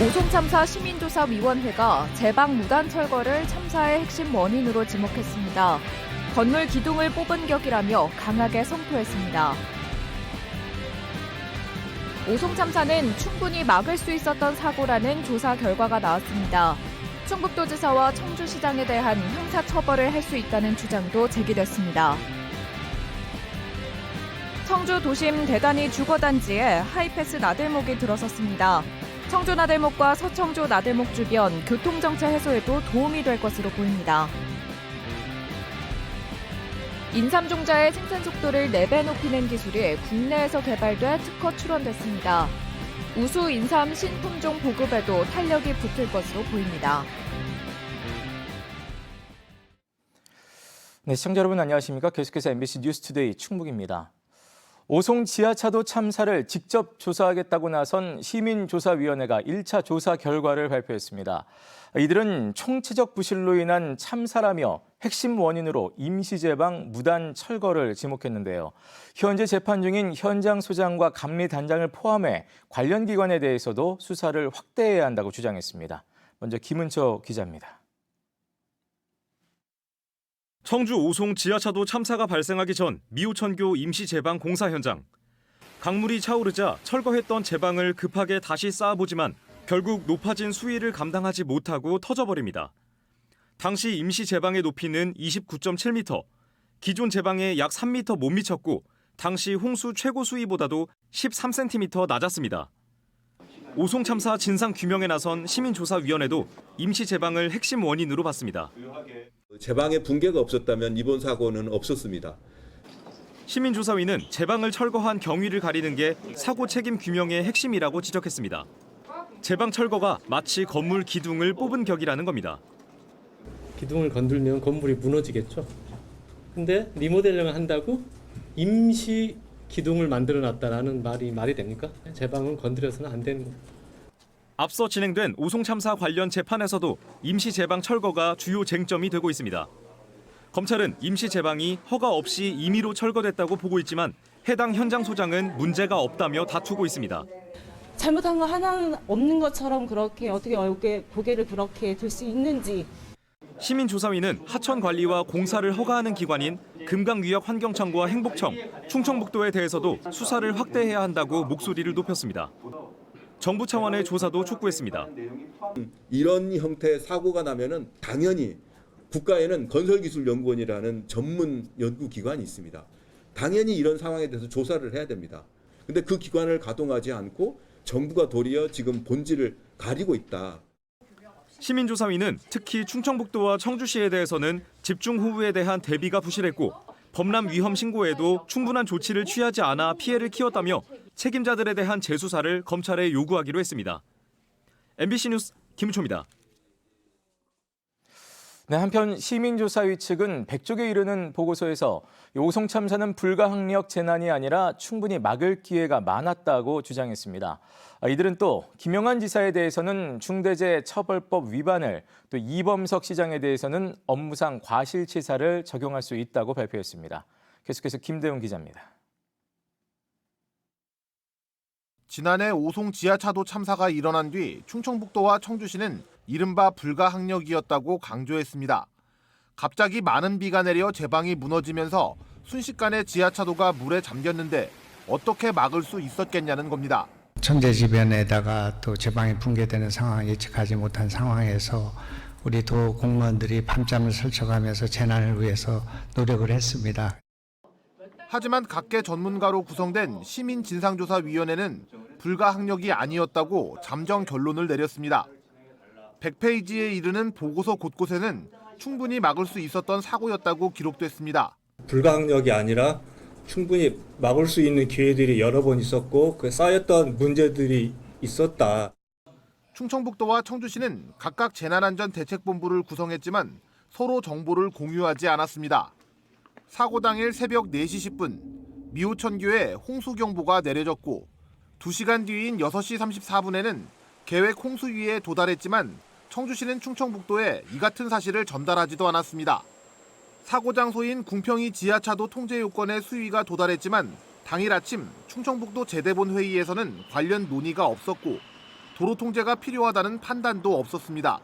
오송참사 시민조사위원회가 제방 무단 철거를 참사의 핵심 원인으로 지목했습니다. 건물 기둥을 뽑은 격이라며 강하게 성토했습니다. 오송참사는 충분히 막을 수 있었던 사고라는 조사 결과가 나왔습니다. 충북도지사와 청주시장에 대한 형사처벌을 할 수 있다는 주장도 제기됐습니다. 청주 도심 대단위 주거단지에 하이패스 나들목이 들어섰습니다. 청주 나들목과 서청주 나들목 주변 교통정체 해소에도 도움이 될 것으로 보입니다. 인삼종자의 생산 속도를 4배 높이는 기술이 국내에서 개발돼 특허 출원됐습니다. 우수 인삼 신품종 보급에도 탄력이 붙을 것으로 보입니다. 네, 시청자 여러분 안녕하십니까? 계속해서 MBC 뉴스투데이 충북입니다. 오송 지하차도 참사를 직접 조사하겠다고 나선 시민조사위원회가 1차 조사 결과를 발표했습니다. 이들은 총체적 부실로 인한 참사라며 핵심 원인으로 임시제방 무단 철거를 지목했는데요. 현재 재판 중인 현장 소장과 감리단장을 포함해 관련 기관에 대해서도 수사를 확대해야 한다고 주장했습니다. 먼저 김은철 기자입니다. 청주 오송 지하차도 참사가 발생하기 전 미우천교 임시제방 공사 현장. 강물이 차오르자 철거했던 제방을 급하게 다시 쌓아보지만 결국 높아진 수위를 감당하지 못하고 터져버립니다. 당시 임시제방의 높이는 29.7m, 기존 제방에 약 3m 못 미쳤고 당시 홍수 최고 수위보다도 13cm 낮았습니다. 오송 참사 진상 규명에 나선 시민조사위원회도 임시제방을 핵심 원인으로 봤습니다. 제방에 붕괴가 없었다면 이번 사고는 없었습니다. 시민조사위는 제방을 철거한 경위를 가리는 게 사고 책임 규명의 핵심이라고 지적했습니다. 제방 철거가 마치 건물 기둥을 뽑은 격이라는 겁니다. 기둥을 건들면 건물이 무너지겠죠. 근데 리모델링을 한다고 임시 기둥을 만들어놨다라는 말이 됩니까? 제방은 건드려서는 안 되는 겁니다. 앞서 진행된 오송 참사 관련 재판에서도 임시 제방 철거가 주요 쟁점이 되고 있습니다. 검찰은 임시 제방이 허가 없이 임의로 철거됐다고 보고 있지만 해당 현장 소장은 문제가 없다며 다투고 있습니다. 잘못한 거 하나는 없는 것처럼 그렇게 어떻게 고개를 그렇게 들 수 있는지. 시민조사위는 하천관리와 공사를 허가하는 기관인 금강위역환경청과 행복청, 충청북도에 대해서도 수사를 확대해야 한다고 목소리를 높였습니다. 정부 차원의 조사도 촉구했습니다. 이런 형태의 사고가 나면은 당연히 국가에는 건설기술연구원이라는 전문 연구기관이 있습니다. 당연히 이런 상황에 대해서 조사를 해야 됩니다. 근데 그 기관을 가동하지 않고 정부가 도리어 지금 본질을 가리고 있다. 시민조사위는 특히 충청북도와 청주시에 대해서는 집중호우에 대한 대비가 부실했고 범람 위험 신고에도 충분한 조치를 취하지 않아 피해를 키웠다며 책임자들에 대한 재수사를 검찰에 요구하기로 했습니다. MBC 뉴스 김우초입니다. 네, 한편 시민조사위 측은 100쪽에 이르는 보고서에서 오송 참사는 불가항력 재난이 아니라 충분히 막을 기회가 많았다고 주장했습니다. 이들은 또 김영환 지사에 대해서는 중대재해처벌법 위반을, 또 이범석 시장에 대해서는 업무상 과실치사를 적용할 수 있다고 발표했습니다. 계속해서 김대웅 기자입니다. 지난해 오송 지하차도 참사가 일어난 뒤 충청북도와 청주시는 이른바 불가항력이었다고 강조했습니다. 갑자기 많은 비가 내려 제방이 무너지면서 순식간에 지하차도가 물에 잠겼는데 어떻게 막을 수 있었겠냐는 겁니다. 천재지변에다가 또 제방이 붕괴되는 상황, 예측하지 못한 상황에서 우리 도 공무원들이 밤잠을 설쳐가면서 재난을 위해서 노력을 했습니다. 하지만 각계 전문가로 구성된 시민진상조사위원회는 불가항력이 아니었다고 잠정 결론을 내렸습니다. 100페이지에 이르는 보고서 곳곳에는 충분히 막을 수 있었던 사고였다고 기록됐습니다. 불가항력이 아니라 충분히 막을 수 있는 기회들이 여러 번 있었고 그 쌓였던 문제들이 있었다. 충청북도와 청주시는 각각 재난안전대책본부를 구성했지만 서로 정보를 공유하지 않았습니다. 사고 당일 새벽 4시 10분 미호천교에 홍수경보가 내려졌고 2시간 뒤인 6시 34분에는 계획 홍수위에 도달했지만 청주시는 충청북도에 이 같은 사실을 전달하지도 않았습니다. 사고 장소인 궁평이 지하차도 통제 요건의 수위가 도달했지만 당일 아침 충청북도 재대본 회의에서는 관련 논의가 없었고 도로 통제가 필요하다는 판단도 없었습니다.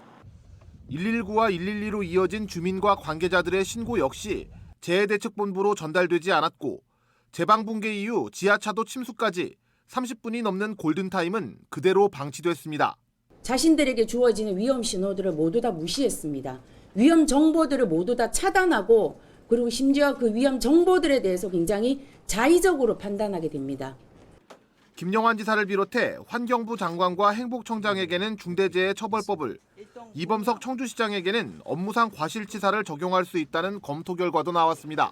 119와 112로 이어진 주민과 관계자들의 신고 역시 재해대책본부로 전달되지 않았고 제방 붕괴 이후 지하차도 침수까지 30분이 넘는 골든타임은 그대로 방치됐습니다. 자신들에게 주어지는 위험 신호들을 모두 다 무시했습니다. 위험 정보들을 모두 다 차단하고 그리고 심지어 그 위험 정보들에 대해서 굉장히 자의적으로 판단하게 됩니다. 김영환 지사를 비롯해 환경부 장관과 행복청장에게는 중대재해처벌법을, 이범석 청주시장에게는 업무상 과실치사를 적용할 수 있다는 검토 결과도 나왔습니다.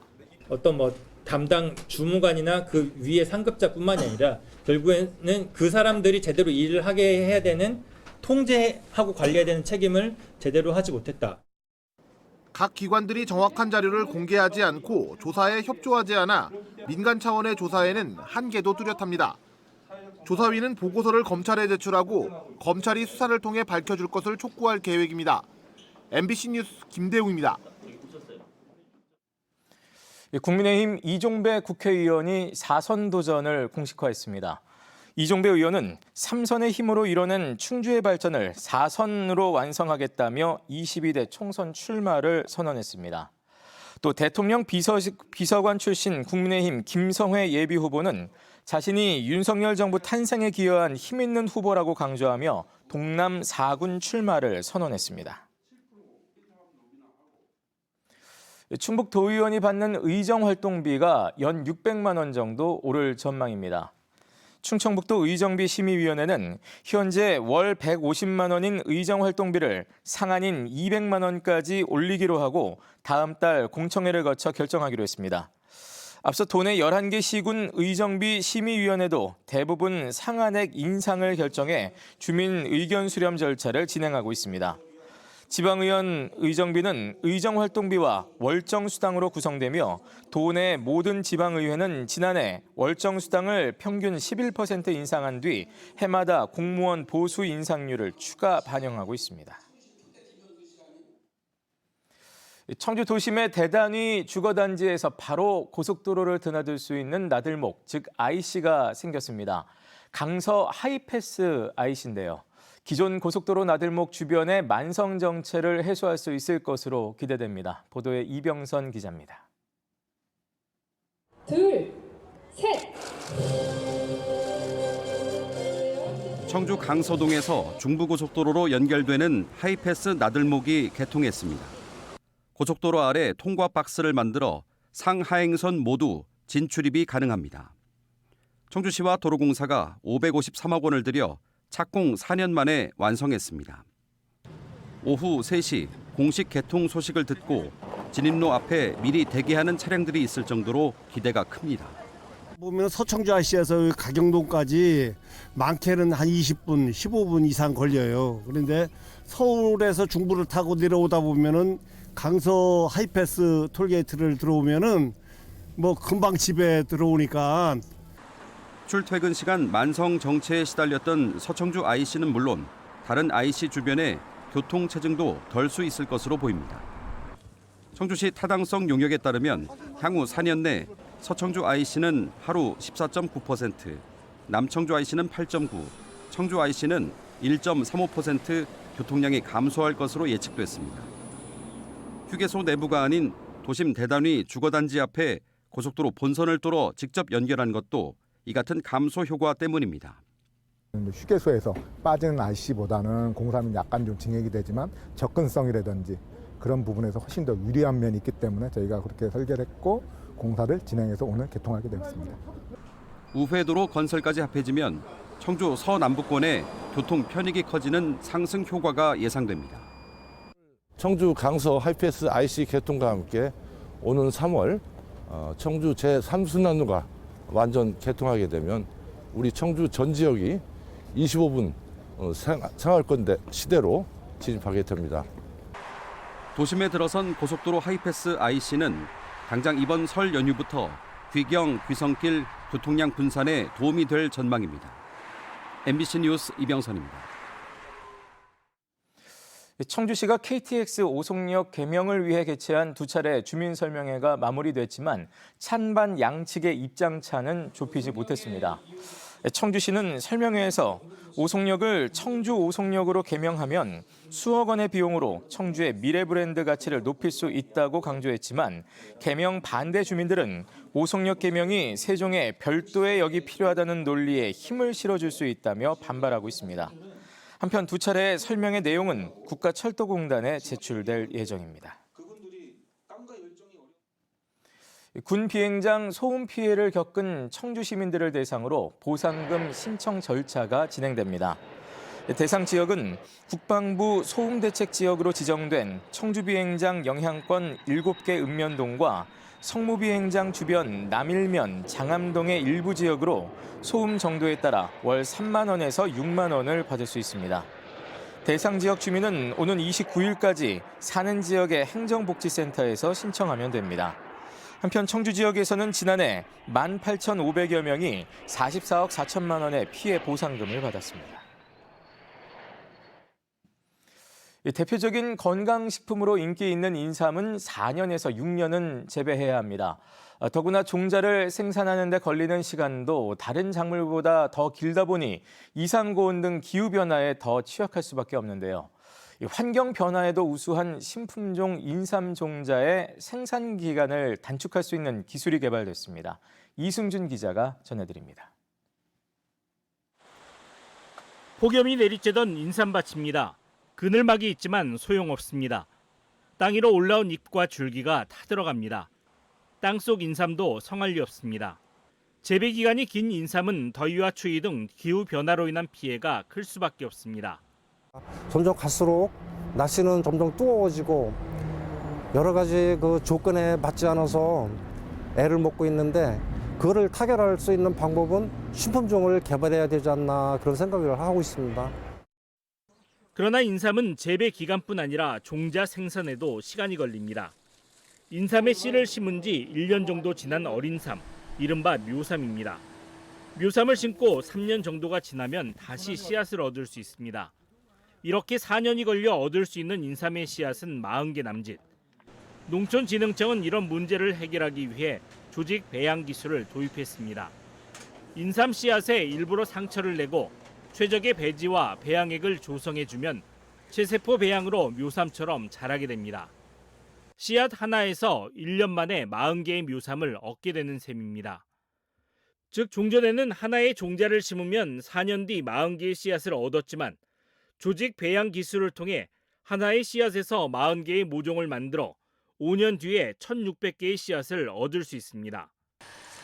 어떤 담당 주무관이나 그 위의 상급자뿐만이 아니라 결국에는 그 사람들이 제대로 일을 하게 해야 되는 통제하고 관리해야 되는 책임을 제대로 하지 못했다. 각 기관들이 정확한 자료를 공개하지 않고 조사에 협조하지 않아 민간 차원의 조사에는 한계도 뚜렷합니다. 조사위는 보고서를 검찰에 제출하고 검찰이 수사를 통해 밝혀줄 것을 촉구할 계획입니다. MBC 뉴스 김대웅입니다. 국민의힘 이종배 국회의원이 4선 도전을 공식화했습니다. 이종배 의원은 3선의 힘으로 이뤄낸 충주의 발전을 4선으로 완성하겠다며 22대 총선 출마를 선언했습니다. 또 대통령 비서관 출신 국민의힘 김성회 예비후보는 자신이 윤석열 정부 탄생에 기여한 힘있는 후보라고 강조하며 동남 4군 출마를 선언했습니다. 충북도의원이 받는 의정활동비가 연 600만 원 정도 오를 전망입니다. 충청북도 의정비심의위원회는 현재 월 150만 원인 의정활동비를 상한인 200만 원까지 올리기로 하고 다음 달 공청회를 거쳐 결정하기로 했습니다. 앞서 도내 11개 시군 의정비 심의위원회도 대부분 상한액 인상을 결정해 주민 의견 수렴 절차를 진행하고 있습니다. 지방의원 의정비는 의정활동비와 월정수당으로 구성되며 도내 모든 지방의회는 지난해 월정수당을 평균 11% 인상한 뒤 해마다 공무원 보수 인상률을 추가 반영하고 있습니다. 청주 도심의 대단위 주거단지에서 바로 고속도로를 드나들 수 있는 나들목, 즉 IC가 생겼습니다. 강서 하이패스 IC인데요. 기존 고속도로 나들목 주변의 만성 정체를 해소할 수 있을 것으로 기대됩니다. 보도에 이병선 기자입니다. 둘, 셋. 청주 강서동에서 중부고속도로로 연결되는 하이패스 나들목이 개통했습니다. 고속도로 아래 통과 박스를 만들어 상하행선 모두 진출입이 가능합니다. 청주시와 도로공사가 553억 원을 들여 착공 4년 만에 완성했습니다. 오후 3시 공식 개통 소식을 듣고 진입로 앞에 미리 대기하는 차량들이 있을 정도로 기대가 큽니다. 보면 서청주 IC에서 가경동까지 많게는 한 20분, 15분 이상 걸려요. 그런데 서울에서 중부를 타고 내려오다 보면은 강서 하이패스 톨게이트를 들어오면은 금방 집에 들어오니까. 출퇴근 시간 만성 정체에 시달렸던 서청주 IC는 물론 다른 IC 주변에 교통 체증도 덜 수 있을 것으로 보입니다. 청주시 타당성 용역에 따르면 향후 4년 내 서청주 IC는 하루 14.9%, 남청주 IC는 8.9%, 청주 IC는 1.35% 교통량이 감소할 것으로 예측됐습니다. 휴게소 내부가 아닌 도심 대단위 주거단지 앞에 고속도로 본선을 뚫어 직접 연결한 것도 이 같은 감소 효과 때문입니다. 휴게소에서 빠지는 IC보다는 공사는 약간 좀 증액이 되지만 접근성이라든지 그런 부분에서 훨씬 더 유리한 면이 있기 때문에 저희가 그렇게 설계를 했고 공사를 진행해서 오늘 개통하게 되었습니다. 우회도로 건설까지 합해지면 청주 서남부권의 교통 편익이 커지는 상승 효과가 예상됩니다. 청주 강서 하이패스 IC 개통과 함께 오는 3월 청주 제3순환로가 완전 개통하게 되면 우리 청주 전 지역이 25분 생활권 시대로 진입하게 됩니다. 도심에 들어선 고속도로 하이패스 IC는 당장 이번 설 연휴부터 귀경, 귀성길 교통량 분산에 도움이 될 전망입니다. MBC 뉴스 이병선입니다. 청주시가 KTX 오송역 개명을 위해 개최한 두 차례 주민설명회가 마무리됐지만 찬반 양측의 입장차는 좁히지 못했습니다. 청주시는 설명회에서 오송역을 청주 오송역으로 개명하면 수억 원의 비용으로 청주의 미래 브랜드 가치를 높일 수 있다고 강조했지만 개명 반대 주민들은 오송역 개명이 세종에 별도의 역이 필요하다는 논리에 힘을 실어줄 수 있다며 반발하고 있습니다. 한편 두 차례의 설명의 내용은 국가철도공단에 제출될 예정입니다. 군 비행장 소음 피해를 겪은 청주 시민들을 대상으로 보상금 신청 절차가 진행됩니다. 대상 지역은 국방부 소음대책 지역으로 지정된 청주 비행장 영향권 7개 읍면동과 성무 비행장 주변 남일면, 장암동의 일부 지역으로 소음 정도에 따라 월 3만 원에서 6만 원을 받을 수 있습니다. 대상 지역 주민은 오는 29일까지 사는 지역의 행정복지센터에서 신청하면 됩니다. 한편 청주 지역에서는 지난해 18,500여 명이 44억 4천만 원의 피해 보상금을 받았습니다. 대표적인 건강식품으로 인기 있는 인삼은 4년에서 6년은 재배해야 합니다. 더구나 종자를 생산하는 데 걸리는 시간도 다른 작물보다 더 길다 보니 이상고온 등 기후변화에 더 취약할 수밖에 없는데요. 환경 변화에도 우수한 신품종 인삼 종자의 생산 기간을 단축할 수 있는 기술이 개발됐습니다. 이승준 기자가 전해드립니다. 폭염이 내리쬐던 인삼밭입니다. 그늘막이 있지만 소용없습니다. 땅 위로 올라온 잎과 줄기가 타들어갑니다. 땅속 인삼도 성할 리 없습니다. 재배 기간이 긴 인삼은 더위와 추위 등 기후 변화로 인한 피해가 클 수밖에 없습니다. 점점 갈수록 날씨는 점점 뜨거워지고 여러 가지 그 조건에 맞지 않아서 애를 먹고 있는데 그거를 타결할 수 있는 방법은 신품종을 개발해야 되지 않나 그런 생각을 하고 있습니다. 그러나 인삼은 재배 기간뿐 아니라 종자 생산에도 시간이 걸립니다. 인삼의 씨를 심은 지 1년 정도 지난 어린 삶, 이른바 묘삼입니다. 묘삼을 심고 3년 정도가 지나면 다시 씨앗을 얻을 수 있습니다. 이렇게 4년이 걸려 얻을 수 있는 인삼의 씨앗은 40개 남짓. 농촌진흥청은 이런 문제를 해결하기 위해 조직 배양 기술을 도입했습니다. 인삼 씨앗에 일부러 상처를 내고 최적의 배지와 배양액을 조성해주면 체세포 배양으로 묘삼처럼 자라게 됩니다. 씨앗 하나에서 1년 만에 40개의 묘삼을 얻게 되는 셈입니다. 즉 종전에는 하나의 종자를 심으면 4년 뒤 40개의 씨앗을 얻었지만 조직 배양 기술을 통해 하나의 씨앗에서 40개의 모종을 만들어 5년 뒤에 1,600개의 씨앗을 얻을 수 있습니다.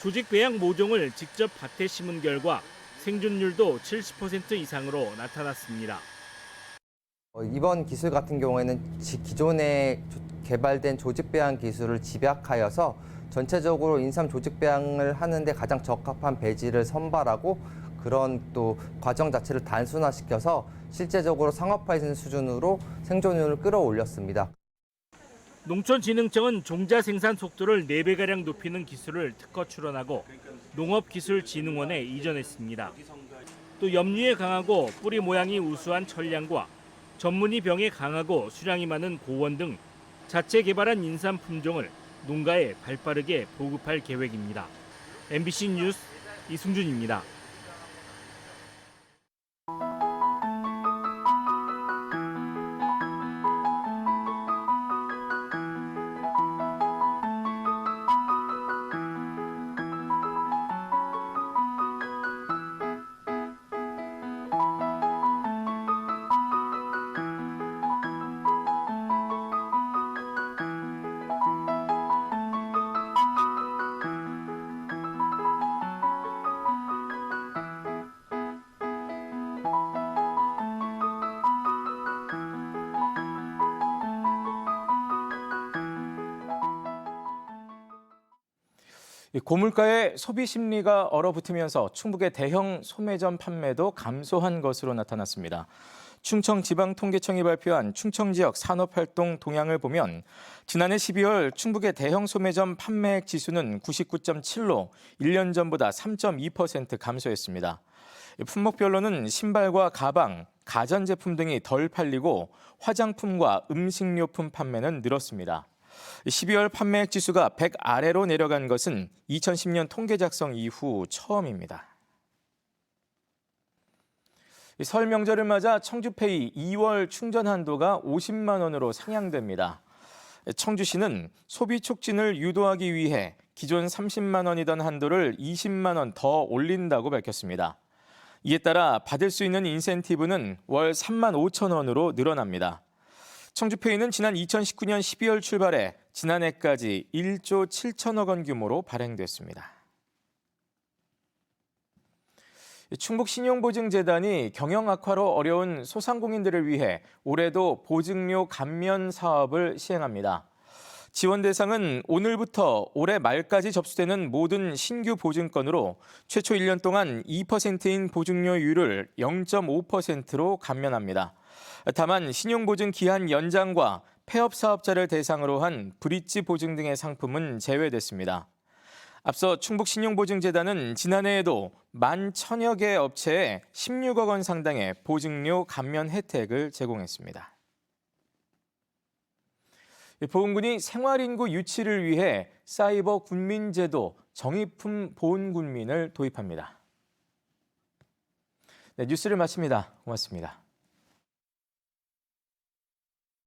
조직 배양 모종을 직접 밭에 심은 결과 생존율도 70% 이상으로 나타났습니다. 이번 기술 같은 경우에는 기존에 개발된 조직 배양 기술을 집약하여서 전체적으로 인삼 조직 배양을 하는데 가장 적합한 배지를 선발하고 그런 또 과정 자체를 단순화시켜서 실제적으로 상업화하는 수준으로 생존율을 끌어올렸습니다. 농촌진흥청은 종자 생산 속도를 4배가량 높이는 기술을 특허 출원하고 농업기술진흥원에 이전했습니다. 또 염류에 강하고 뿌리 모양이 우수한 천량과 전문의 병에 강하고 수량이 많은 고원 등 자체 개발한 인삼 품종을 농가에 발빠르게 보급할 계획입니다. MBC 뉴스 이승준입니다. 고물가의 소비 심리가 얼어붙으면서 충북의 대형 소매점 판매도 감소한 것으로 나타났습니다. 충청지방통계청이 발표한 충청 지역 산업활동 동향을 보면 지난해 12월 충북의 대형 소매점 판매액 지수는 99.7로 1년 전보다 3.2% 감소했습니다. 품목별로는 신발과 가방, 가전제품 등이 덜 팔리고 화장품과 음식료품 판매는 늘었습니다. 12월 판매액 지수가 100 아래로 내려간 것은 2010년 통계 작성 이후 처음입니다. 설 명절을 맞아 청주페이 2월 충전 한도가 50만 원으로 상향됩니다. 청주시는 소비 촉진을 유도하기 위해 기존 30만 원이던 한도를 20만 원 더 올린다고 밝혔습니다. 이에 따라 받을 수 있는 인센티브는 월 3만 5천 원으로 늘어납니다. 청주페이는 지난 2019년 12월 출발해 지난해까지 1조 7천억 원 규모로 발행됐습니다. 충북신용보증재단이 경영 악화로 어려운 소상공인들을 위해 올해도 보증료 감면 사업을 시행합니다. 지원 대상은 오늘부터 올해 말까지 접수되는 모든 신규 보증건으로 최초 1년 동안 2%인 보증료율을 0.5%로 감면합니다. 다만 신용보증 기한 연장과 폐업 사업자를 대상으로 한 브릿지 보증 등의 상품은 제외됐습니다. 앞서 충북신용보증재단은 지난해에도 11,000여 개 업체에 16억 원 상당의 보증료 감면 혜택을 제공했습니다. 보훈군이 생활인구 유치를 위해 사이버 군민제도 정의품 보훈군민을 도입합니다. 네, 뉴스를 마칩니다. 고맙습니다.